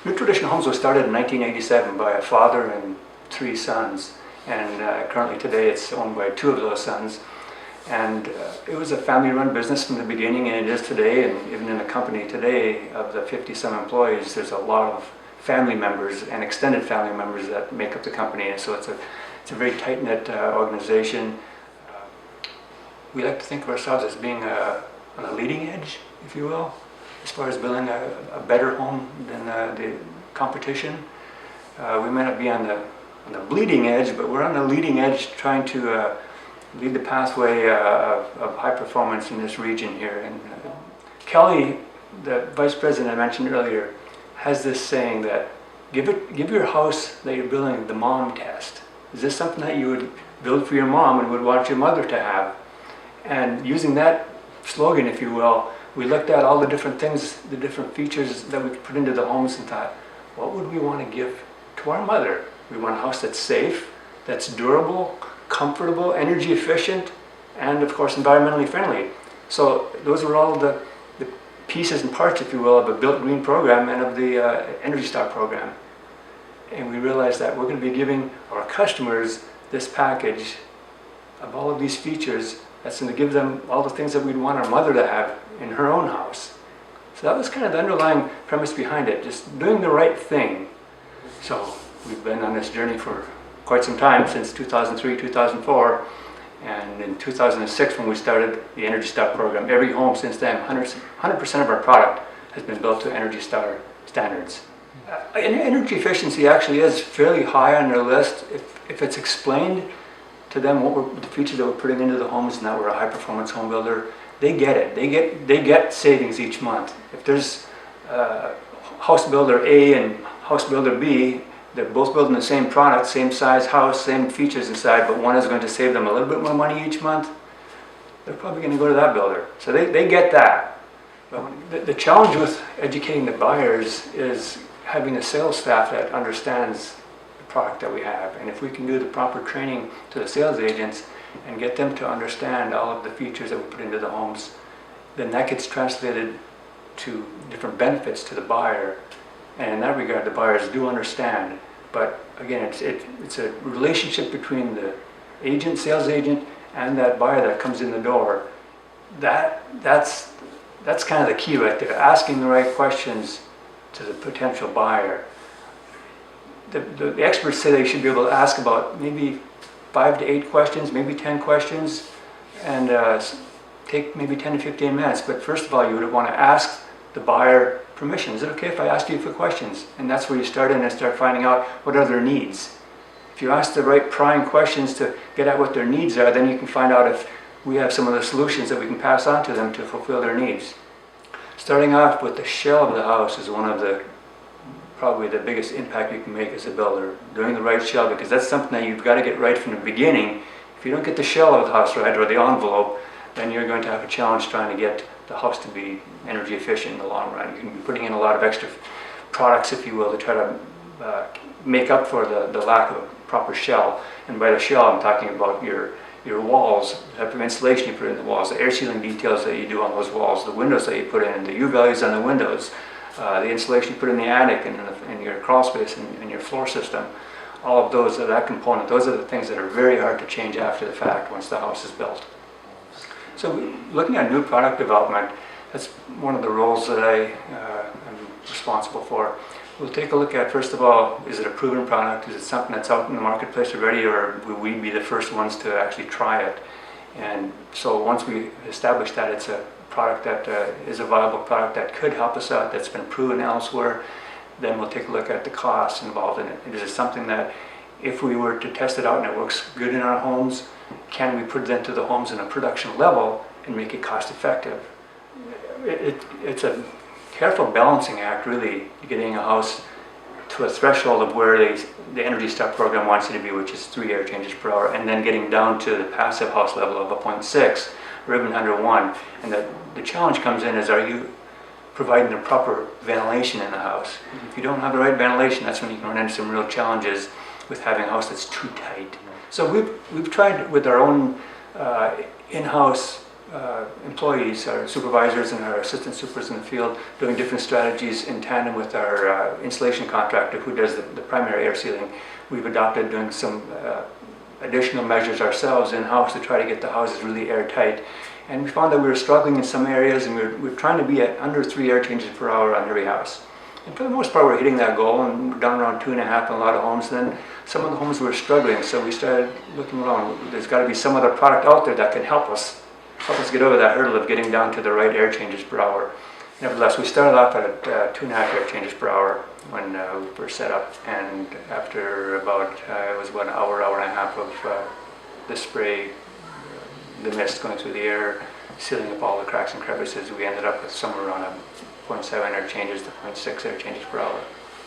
New Tradition Homes was started in 1987 by a father and 3 sons, and currently today it's owned by 2 of those sons. And it was a family-run business from the beginning, and it is today. And even in the company today, of the 50-some employees, there's a lot of family members and extended family members that make up the company. And so it's a very tight-knit organization. We like to think of ourselves as being on the leading edge, if you will, as far as building a better home than the competition. We may not be on the bleeding edge, but we're on the leading edge, trying to lead the pathway of high performance in this region here. And Kelly, the vice president I mentioned earlier, has this saying that give your house that you're building the mom test. Is this something that you would build for your mom and would want your mother to have? And using that slogan, if you will, we looked at all the different things, the different features that we could put into the homes, and thought, what would we want to give to our mother? We want a house that's safe, that's durable, comfortable, energy efficient, and of course environmentally friendly. So those were all the pieces and parts, if you will, of a Built Green program and of the Energy Star program. And we realized that we're going to be giving our customers this package of all of these features that's going to give them all the things that we'd want our mother to have in her own house. So that was kind of the underlying premise behind it, just doing the right thing. So we've been on this journey for quite some time, since 2003, 2004, and in 2006 when we started the Energy Star program. Every home since then, 100% of our product has been built to Energy Star standards. Energy efficiency actually is fairly high on their list. If it's explained to them the features that we're putting into the homes, and that we're a high performance home builder, they get it. They get savings each month. If there's house builder A and house builder B, they're both building the same product, same size house, same features inside, but one is going to save them a little bit more money each month, they're probably going to go to that builder. So they get that. But the challenge with educating the buyers is having a sales staff that understands the product that we have. And if we can do the proper training to the sales agents and get them to understand all of the features that we put into the homes, then that gets translated to different benefits to the buyer. And in that regard, the buyers do understand. But again, it's a relationship between the agent, sales agent, and that buyer that comes in the door. That's kind of the key right there, asking the right questions to the potential buyer. The experts say they should be able to ask about maybe 5 to 8 questions, maybe 10 questions, and take maybe 10 to 15 minutes. But first of all, you would want to ask the buyer permission. Is it okay if I ask you for questions? And that's where you start in and start finding out what are their needs. If you ask the right prying questions to get at what their needs are, then you can find out if we have some of the solutions that we can pass on to them to fulfill their needs. Starting off with the shell of the house is one of the probably the biggest impact you can make as a builder. Doing the right shell, because that's something that you've got to get right from the beginning. If you don't get the shell of the house right, or the envelope, then you're going to have a challenge trying to get the house to be energy efficient in the long run. You can be putting in a lot of extra products, if you will, to try to make up for the lack of a proper shell. And by the shell, I'm talking about your walls, the type of insulation you put in the walls, the air sealing details that you do on those walls, the windows that you put in, the U values on the windows, the insulation you put in the attic and in your crawl space and your floor system. All of those, that component, those are the things that are very hard to change after the fact once the house is built. So looking at new product development, that's one of the roles that I am responsible for. We'll take a look at, first of all, is it a proven product? Is it something that's out in the marketplace already, or will we be the first ones to actually try it? And so once we establish that it's a product that is a viable product that could help us out, that's been proven elsewhere, then we'll take a look at the costs involved in it. Is it something that if we were to test it out and it works good in our homes, can we put it into the homes in a production level and make it cost effective? It's a careful balancing act, really, getting a house to a threshold of where the Energy Star program wants you to be, which is 3 air changes per hour, and then getting down to the passive house level of a 0.6 or even under 1. And the challenge comes in is, are you providing the proper ventilation in the house? If you don't have the right ventilation, that's when you can run into some real challenges with having a house that's too tight. So we've tried with our own in-house employees, our supervisors and our assistant supers in the field, doing different strategies in tandem with our installation contractor who does the primary air sealing. We've adopted doing some additional measures ourselves in-house to try to get the houses really airtight. And we found that we were struggling in some areas, and we were trying to be at under 3 air changes per hour on every house. And for the most part, we're hitting that goal, and we're down around 2.5 in a lot of homes. Then some of the homes were struggling, so we started looking around. There's got to be some other product out there that can help us get over that hurdle of getting down to the right air changes per hour. Nevertheless, we started off at 2.5 air changes per hour when we were set up, and after about it was about an hour and a half of the spray, the mist going through the air, sealing up all the cracks and crevices, we ended up with somewhere around a 0.7 air changes to 0.6 air changes per hour.